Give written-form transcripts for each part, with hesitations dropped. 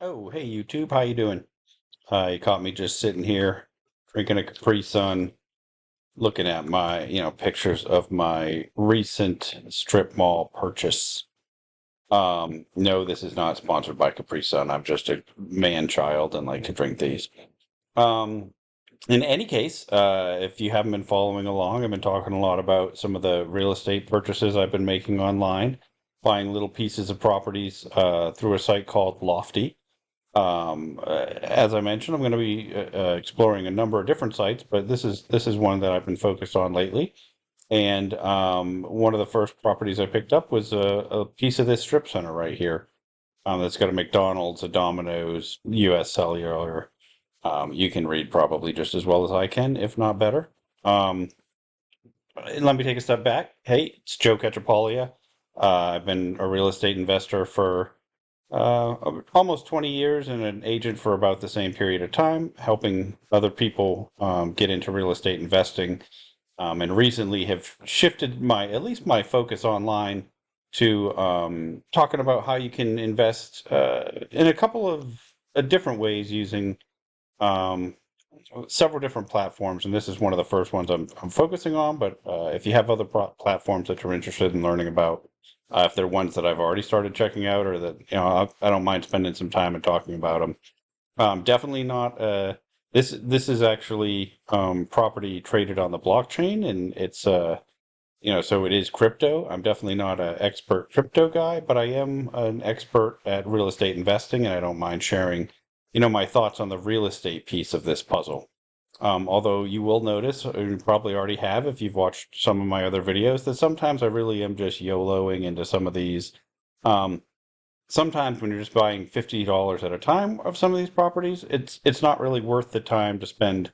Oh, hey YouTube, how you doing? You caught me just sitting here drinking a Capri Sun, looking at my, pictures of my recent strip mall purchase. No, this is not sponsored by Capri Sun. I'm just a man child and like to drink these. Um, in any case, if you haven't been following along, I've been talking a lot about some of the real estate purchases I've been making online, buying little pieces of properties through a site called Lofty. As I mentioned, I'm going to be exploring a number of different sites, but this is one that I've been focused on lately. And one of the first properties I picked up was a piece of this strip center right here. That's got a McDonald's, a Domino's, U.S. Cellular. You can read probably just as well as I can, if not better. Um, Let me take a step back. Hey, it's Joe Catrapalia. I've been a real estate investor for almost 20 years and an agent for about the same period of time, helping other people get into real estate investing. And recently have shifted at least my focus online to talking about how you can invest in a couple of different ways using um, several different platforms. And this is one of the first ones I'm focusing on. But if you have other platforms that you're interested in learning about, if they're ones that I've already started checking out, or that I don't mind spending some time and talking about them. Definitely not. This is actually property traded on the blockchain, and it's so it is crypto. I'm definitely not an expert crypto guy, but I am an expert at real estate investing, and I don't mind sharing, my thoughts on the real estate piece of this puzzle. Although you will notice, or you probably already have if you've watched some of my other videos, that sometimes I really am just YOLOing into some of these. Um, Sometimes when you're just buying $50 at a time of some of these properties, it's not really worth the time to spend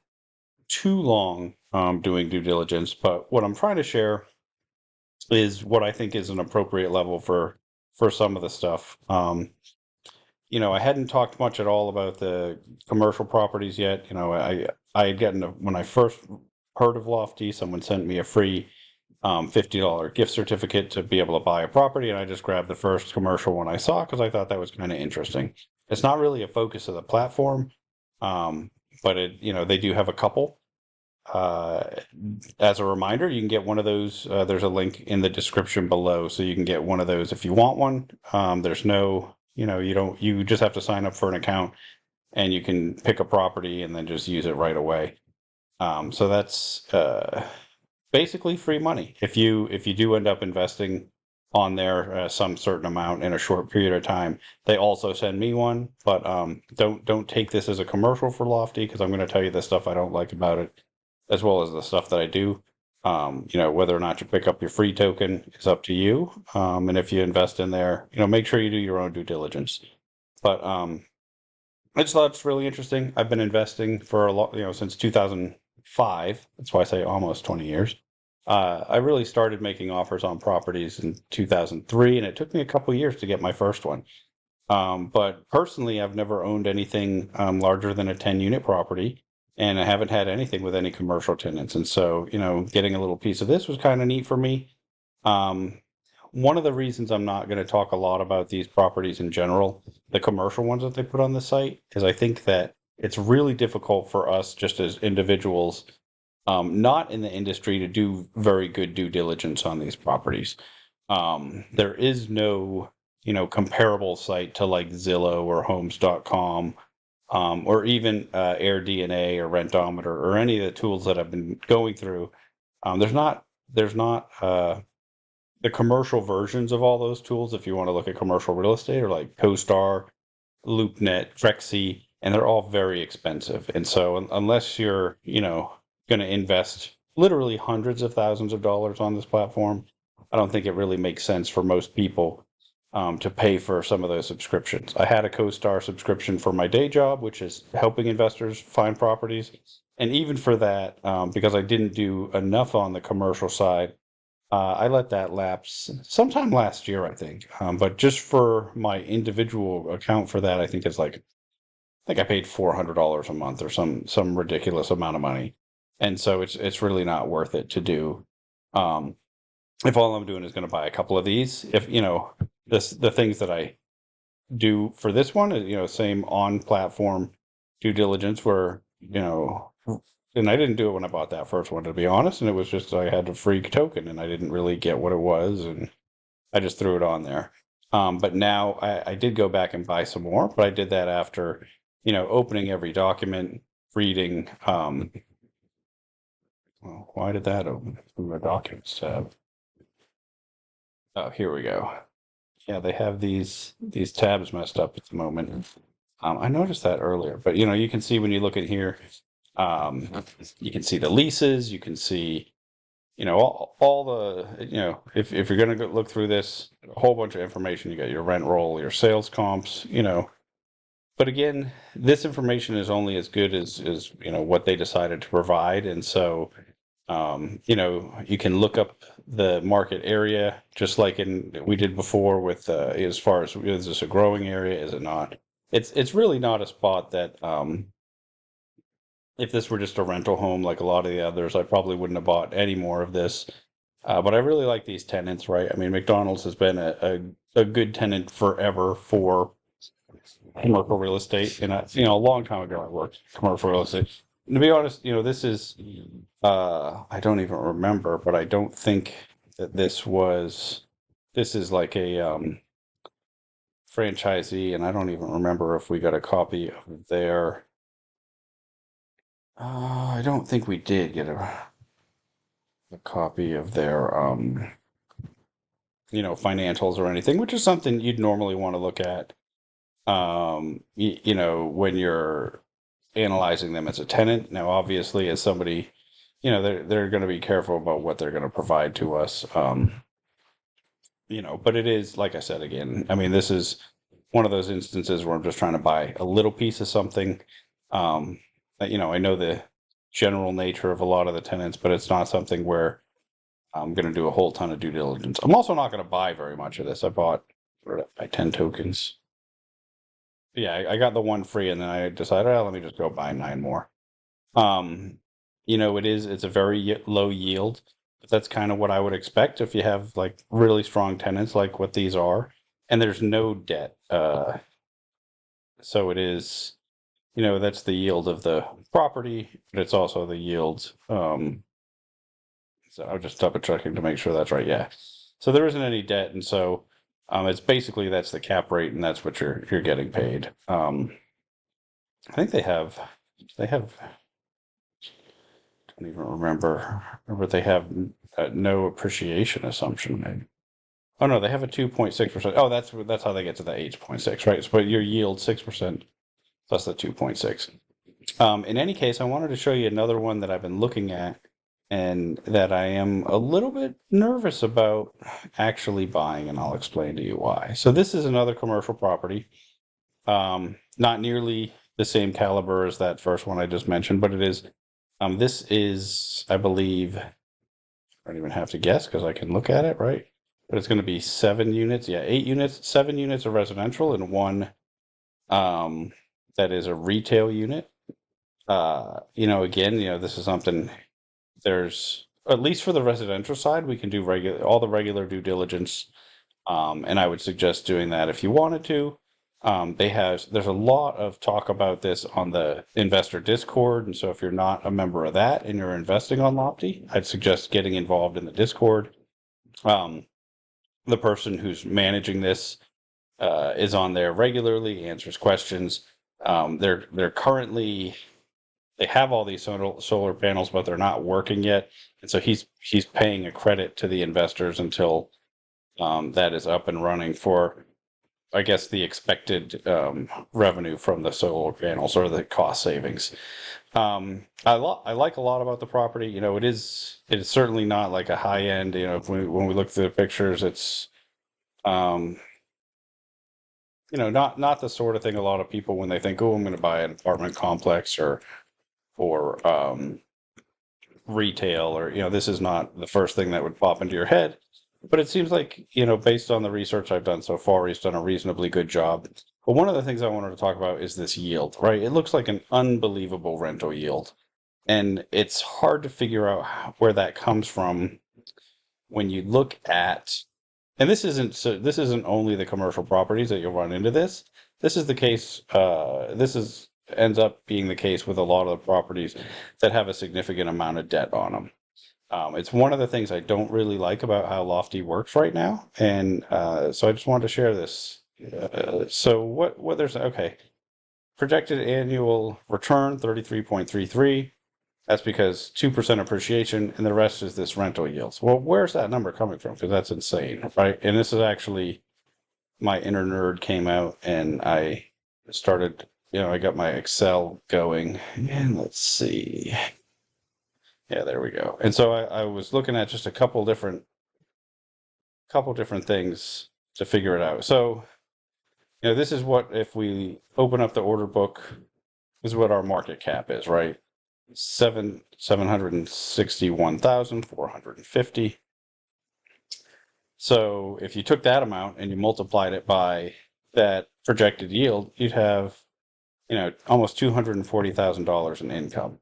too long doing due diligence. But what I'm trying to share is what I think is an appropriate level for some of the stuff. I hadn't talked much at all about the commercial properties yet. I had gotten when I first heard of Lofty, someone sent me a free $50 gift certificate to be able to buy a property, and I just grabbed the first commercial one I saw because I thought that was kind of interesting. It's not really a focus of the platform, um, but they do have a couple. Uh, as a reminder, you can get one of those. There's a link in the description below, so you can get one of those if you want one. There's no, you just have to sign up for an account, and you can pick a property and then just use it right away. So that's basically free money if you do end up investing on there some certain amount in a short period of time. They also send me one, but don't take this as a commercial for Lofty, because I'm going to tell you the stuff I don't like about it, as well as the stuff that I do. Whether or not you pick up your free token is up to you. And if you invest in there, make sure you do your own due diligence. But I just thought it's really interesting. I've been investing for a lot, since 2005. That's why I say almost 20 years. I really started making offers on properties in 2003, and it took me a couple years to get my first one. But personally, I've never owned anything larger than a 10-unit property, and I haven't had anything with any commercial tenants. And so, getting a little piece of this was kind of neat for me. Um, One of the reasons I'm not going to talk a lot about these properties in general, the commercial ones that they put on the site, is I think that it's really difficult for us just as individuals, not in the industry, to do very good due diligence on these properties. There is no, comparable site to like Zillow or Homes.com, or even AirDNA or Rentometer or any of the tools that I've been going through. There's not the commercial versions of all those tools. If you want to look at commercial real estate, or like CoStar, LoopNet, Trexie, and they're all very expensive. And so unless you're, going to invest literally hundreds of thousands of dollars on this platform, I don't think it really makes sense for most people to pay for some of those subscriptions. I had a CoStar subscription for my day job, which is helping investors find properties. And even for that, because I didn't do enough on the commercial side, I let that lapse sometime last year, I think. But just for my individual account for that, I think I paid $400 a month or some ridiculous amount of money, and so it's really not worth it to do. Um, if all I'm doing is going to buy a couple of these, if the things that I do for this one, same on platform due diligence where, and I didn't do it when I bought that first one, to be honest. And it was just, I had a free token and I didn't really get what it was. And I just threw it on there. But now I did go back and buy some more, but I did that after, opening every document, reading, well, why did that open from the documents tab? Oh, here we go. Yeah, they have these tabs messed up at the moment. I noticed that earlier, but you can see when you look at here, you can see the leases, you can see, all the, if you're going to look through this, a whole bunch of information. You got your rent roll, your sales comps, but again, this information is only as good as what they decided to provide. And so, you can look up the market area just like we did before with as far as, is this a growing area? Is it not? It's really not a spot that, if this were just a rental home like a lot of the others, I probably wouldn't have bought any more of this. But I really like these tenants, right? I mean, McDonald's has been a good tenant forever for commercial real estate. And a long time ago, I worked commercial real estate. And to be honest, this is, I don't even remember, but I don't think that this is like a franchisee. And I don't even remember if we got a copy of their, I don't think we did get a copy of their, financials or anything, which is something you'd normally want to look at, when you're analyzing them as a tenant. Now, obviously, as somebody, they're going to be careful about what they're going to provide to us. But it is, like I said, again, I mean, this is one of those instances where I'm just trying to buy a little piece of something. I know the general nature of a lot of the tenants, but it's not something where I'm going to do a whole ton of due diligence. I'm also not going to buy very much of this. I bought 10 tokens. Yeah, I got the one free, and then I decided, let me just go buy 9 more. It's a very low yield, but that's kind of what I would expect if you have like really strong tenants like what these are, and there's no debt. So it is, that's the yield of the property, but it's also the yield. So I'm just double checking to make sure that's right. Yeah. So there isn't any debt, and so it's basically that's the cap rate, and that's what you're getting paid. I think they have. I don't even remember. They have no appreciation assumption. Oh no, they have a 2.6%. Oh, that's how they get to the 8.6, right? So, but your yield 6% plus the 2.6. In any case, I wanted to show you another one that I've been looking at and that I am a little bit nervous about actually buying, and I'll explain to you why. So this is another commercial property. Not nearly the same caliber as that first one I just mentioned, but it is. This is, I believe, I don't even have to guess because I can look at it, right? But it's going to be 7 units. Yeah, 8 units, 7 units of residential and one that is a retail unit. Again, this is something, there's, at least for the residential side, we can do all the regular due diligence. And I would suggest doing that if you wanted to. There's a lot of talk about this on the investor Discord. And so if you're not a member of that and you're investing on Lofty, I'd suggest getting involved in the Discord. The person who's managing this is on there regularly, answers questions. They're currently, they have all these solar panels, but they're not working yet. And so he's paying a credit to the investors until that is up and running for, I guess, the expected revenue from the solar panels or the cost savings. I like a lot about the property. It is certainly not like a high end. When we look through the pictures, it's not the sort of thing a lot of people, when they think, oh, I'm going to buy an apartment complex or retail, or this is not the first thing that would pop into your head. But it seems like, based on the research I've done so far, he's done a reasonably good job. But one of the things I wanted to talk about is this yield, right? It looks like an unbelievable rental yield. And it's hard to figure out where that comes from when you look at and this isn't only the commercial properties that you'll run into this. This is the case. This is ends up being the case with a lot of the properties that have a significant amount of debt on them. It's one of the things I don't really like about how Lofty works right now, and so I just wanted to share this. So what there's okay. Projected annual return 33.33. That's because 2% appreciation and the rest is this rental yields. Well, where's that number coming from? Because that's insane, right? And this is actually my inner nerd came out and I started, I got my Excel going and let's see. Yeah, there we go. And so I was looking at just a couple different things to figure it out. So, this is what, if we open up the order book, this is what our market cap is, right? 761,450. So if you took that amount and you multiplied it by that projected yield, you'd have, almost $240,000 in income,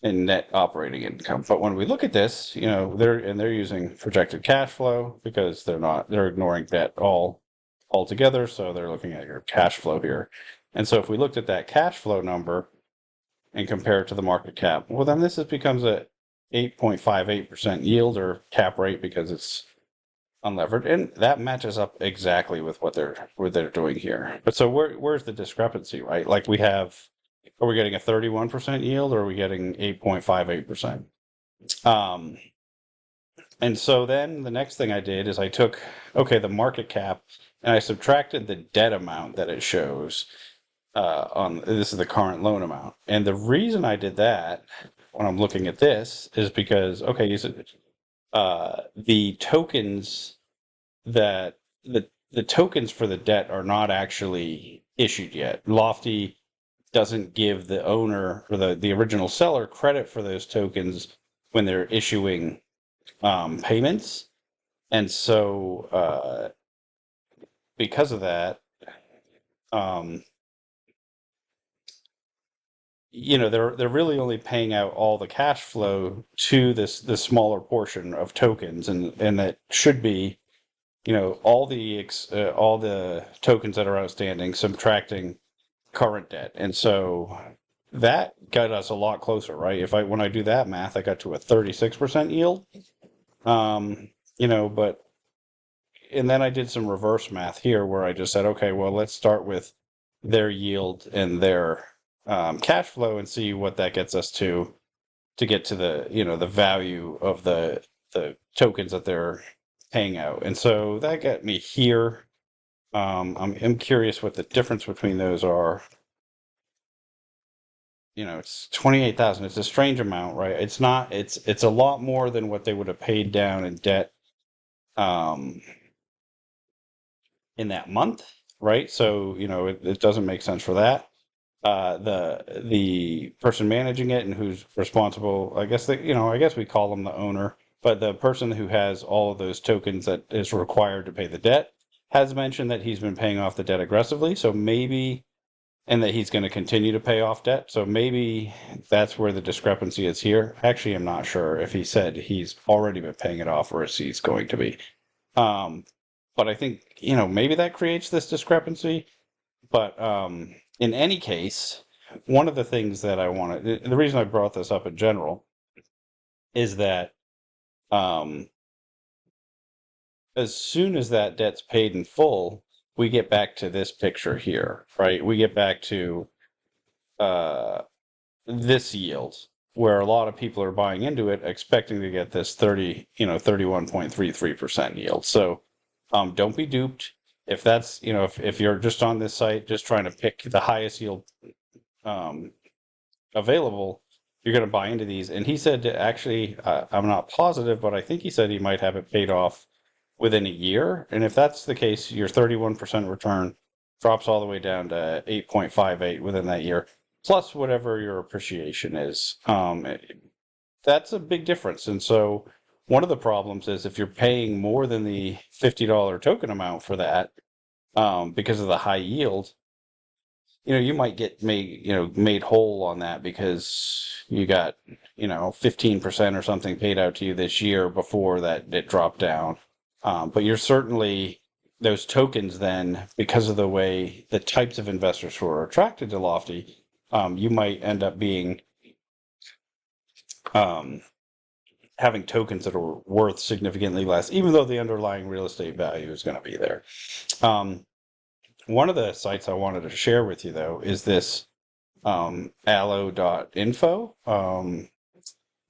in net operating income. But when we look at this, they're using projected cash flow because they're ignoring debt altogether. So they're looking at your cash flow here. And so if we looked at that cash flow number and compare it to the market cap, well, then this becomes a 8.58% yield or cap rate because it's unlevered, and that matches up exactly with what they're doing here. But so where's the discrepancy, right? Like are we getting a 31% yield or are we getting 8.58%? And so then the next thing I did is I took, the market cap, and I subtracted the debt amount that it shows this is the current loan amount. And the reason I did that when I'm looking at this is because, you said the tokens that the tokens for the debt are not actually issued yet. Lofty doesn't give the owner or the original seller credit for those tokens when they're issuing payments. And so because of that, they're really only paying out all the cash flow to this smaller portion of tokens, and that should be, all the tokens that are outstanding, subtracting current debt. And so that got us a lot closer, right? When I do that math, I got to a 36% yield. But and then I did some reverse math here where I just said, okay, well, let's start with their yield and their cash flow and see what that gets us to get to the the value of the tokens that they're paying out. And so that got me here. I'm curious what the difference between those are. It's 28,000. It's a strange amount, right? It's not. It's a lot more than what they would have paid down in debt in that month, right? So it doesn't make sense for that. The person managing it and who's responsible, I guess we call them the owner, but the person who has all of those tokens that is required to pay the debt has mentioned that he's been paying off the debt aggressively. So maybe, and that he's going to continue to pay off debt. So maybe that's where the discrepancy is here. Actually, I'm not sure if he said he's already been paying it off or if he's going to be. But I think, maybe that creates this discrepancy. But in any case, one of the things that I wanted, the reason I brought this up in general is that as soon as that debt's paid in full, we get back to this picture here, right? We get back to this yield where a lot of people are buying into it, expecting to get this 31.33% yield. So don't be duped. If that's, if you're just on this site, just trying to pick the highest yield available, you're going to buy into these. And he said to actually, I'm not positive, but I think he said he might have it paid off within a year. And if that's the case, your 31% return drops all the way down to 8.58 within that year, plus whatever your appreciation is. That's a big difference. And so one of the problems is if you're paying more than the $50 token amount for that, because of the high yield, you might get made whole on that because you got, 15% or something paid out to you this year before that it dropped down. But you're certainly, those tokens then, because of the way the types of investors who are attracted to Lofty, you might end up being um, having tokens that are worth significantly less, even though the underlying real estate value is going to be there. One of the sites I wanted to share with you, though, is this allo.info.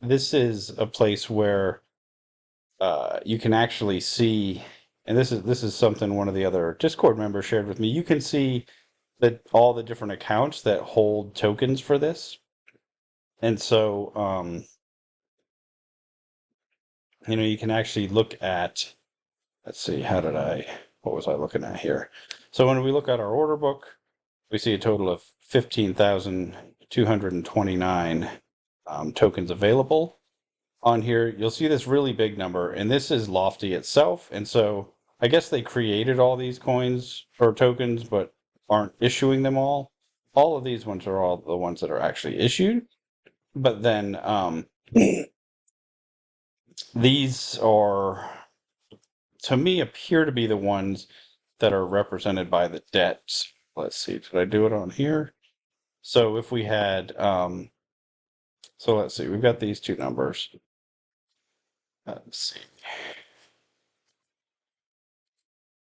This is a place where you can actually see, and this is something one of the other Discord members shared with me. You can see that all the different accounts that hold tokens for this, and so you can actually look at. Let's see, what was I looking at here? So when we look at our order book, we see a total of 15,229 tokens available on here. You'll see this really big number, and this is Lofty itself. And so I guess they created all these coins or tokens, but aren't issuing them all. All of these ones are all the ones that are actually issued. But then these are, to me, appear to be the ones that are represented by the debts. Let's see, did I do it on here? So if we had, so let's see, we've got these two numbers. Let's see.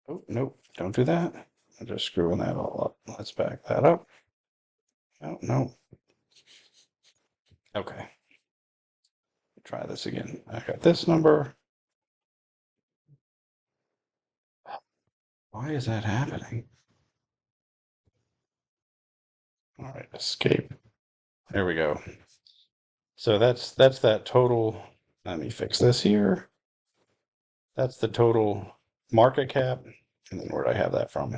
Oh, nope, don't do that. I'm just screwing that all up. Let's back that up. Oh, no. Okay. Try this again. I got this number. Why is that happening? All right, escape. There we go. So that's that total. Let me fix this here. That's the total market cap. And then where did I have that from?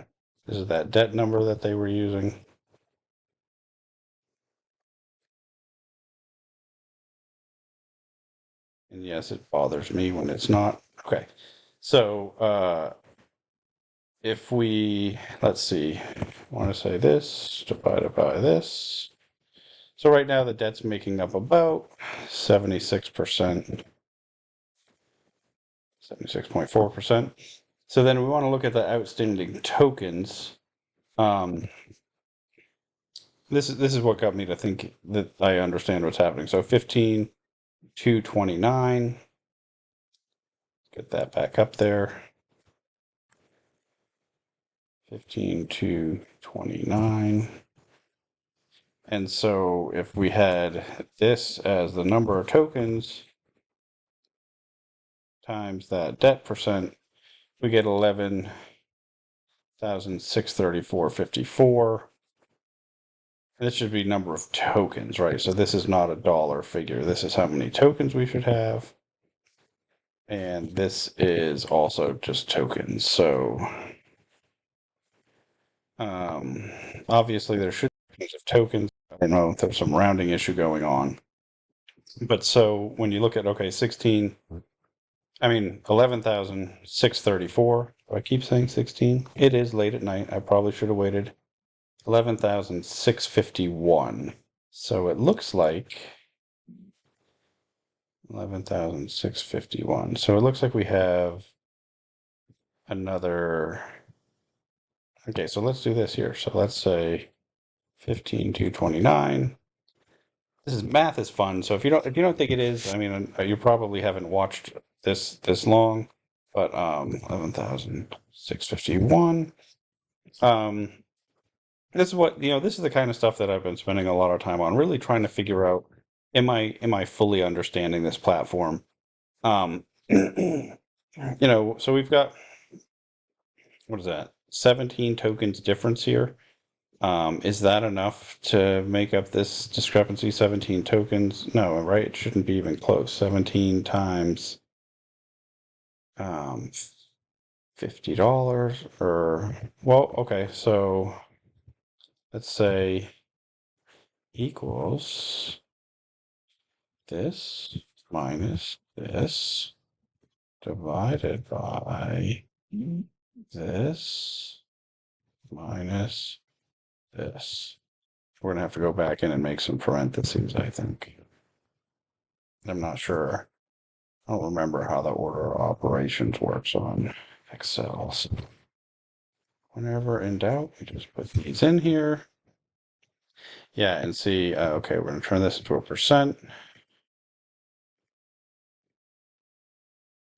This is that debt number that they were using. And yes, it bothers me when it's not. Okay. So if we, let's see, I want to say this divided by this. So right now the debt's making up about 76%, 76.4%. So then we want to look at the outstanding tokens. This is what got me to think that I understand what's happening. So 15,229. Get that back up there. 15,229. And so if we had this as the number of tokens times that debt percent, we get 11,634.54. This should be number of tokens, right? So this is not a dollar figure. This is how many tokens we should have. And this is also just tokens. So obviously there should be of tokens. I don't know if there's some rounding issue going on. But so when you look at, okay, 11,634. Do I keep saying 16? It is late at night. I probably should have waited. 11,651. So it looks like 11,651. So it looks like we have another. Okay, so let's do this here. So let's say 15,229. This is math is fun. So if you don't think it is, I mean, you probably haven't watched this long. But 11,651. This is what this is the kind of stuff that I've been spending a lot of time on, really trying to figure out, am I fully understanding this platform? So we've got, what is that? 17 tokens difference here. Is that enough to make up this discrepancy? 17 tokens? No, right? It shouldn't be even close. 17 times $50 or, well, okay, so let's say equals this minus this divided by this minus this. We're going to have to go back in and make some parentheses, I think. I'm not sure I don't remember how the order of operations works on Excel. So whenever in doubt, we just put these in here. Yeah, and see, okay, we're going to turn this into a percent.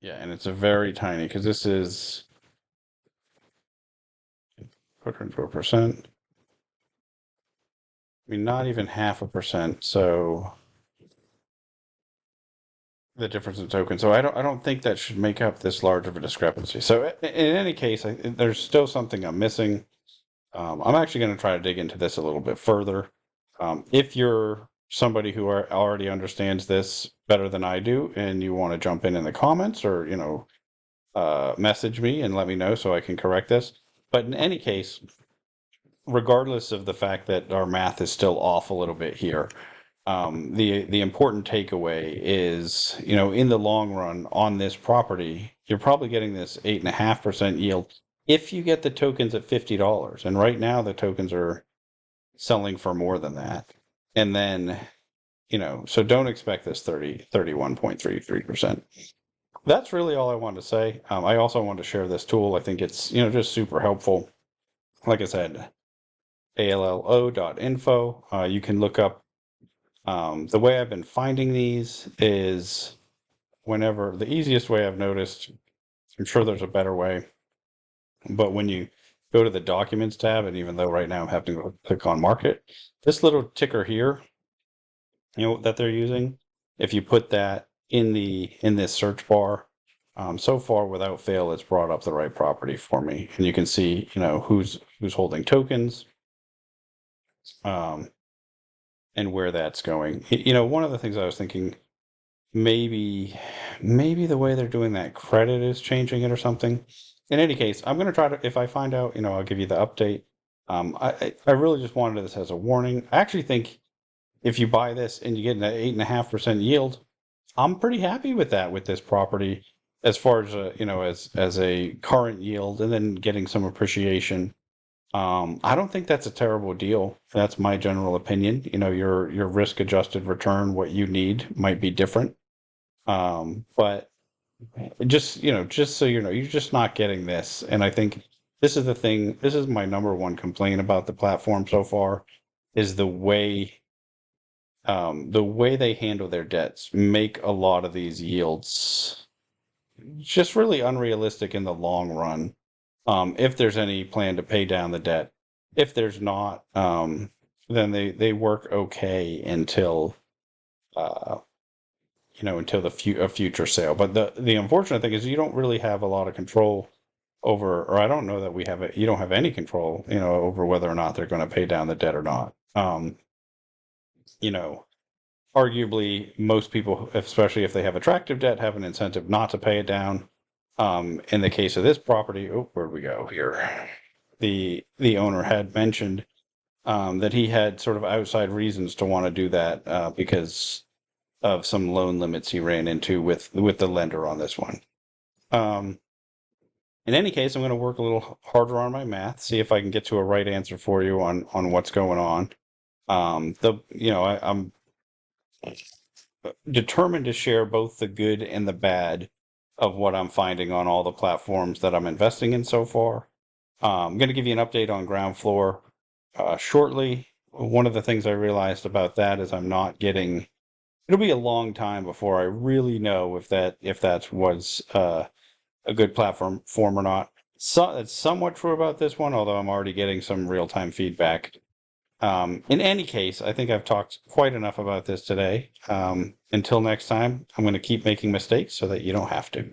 Yeah, and it's a very tiny, because this is, put it into a percent. I mean, not even 0.5%, so the difference in tokens. So I don't think that should make up this large of a discrepancy. So in any case, there's still something I'm missing. I'm actually going to try to dig into this a little bit further. If you're somebody who already understands this better than I do, and you want to jump in the comments, or message me and let me know so I can correct this. But in any case, regardless of the fact that our math is still off a little bit here, the important takeaway is, in the long run on this property, you're probably getting this 8.5% yield if you get the tokens at $50. And right now the tokens are selling for more than that. And then, so don't expect this 31.33%. That's really all I wanted to say. I also wanted to share this tool. I think it's, just super helpful. Like I said, allo.info. You can look up. The way I've been finding these is the easiest way I've noticed, I'm sure there's a better way, but when you go to the documents tab, and even though right now I'm having to click on market, this little ticker here, that they're using, if you put that in this search bar, so far without fail, it's brought up the right property for me, and you can see, who's holding tokens, and where that's going. One of the things I was thinking, maybe the way they're doing that credit is changing it or something. In any case, I'm going to try to, if I find out, I'll give you the update. I really just wanted this as a warning. I actually think if you buy this and you get an 8.5% yield, I'm pretty happy with that with this property, as far as as a current yield, and then getting some appreciation. I don't think that's a terrible deal. That's my general opinion. Your risk adjusted return, what you need, might be different. But just so you're just not getting this. And I think this is the thing. This is my number one complaint about the platform so far, is the way they handle their debts make a lot of these yields just really unrealistic in the long run. If there's any plan to pay down the debt. If there's not, then they work okay until until a future sale. But the unfortunate thing is you don't really have a lot of control over, or I don't know that you don't have any control, over whether or not they're going to pay down the debt or not. You know, Arguably most people, especially if they have attractive debt, have an incentive not to pay it down. In the case of this property, where'd we go here? The owner had mentioned that he had sort of outside reasons to want to do that, because of some loan limits he ran into with the lender on this one. In any case, I'm going to work a little harder on my math, see if I can get to a right answer for you on what's going on. I'm determined to share both the good and the bad of what I'm finding on all the platforms that I'm investing in so far. I'm going to give you an update on ground floor shortly. One of the things I realized about that is I'm not getting. It'll be a long time before I really know if that was a good platform or not. So it's somewhat true about this one, although I'm already getting some real-time feedback. In any case, I think I've talked quite enough about this today. Until next time, I'm going to keep making mistakes so that you don't have to.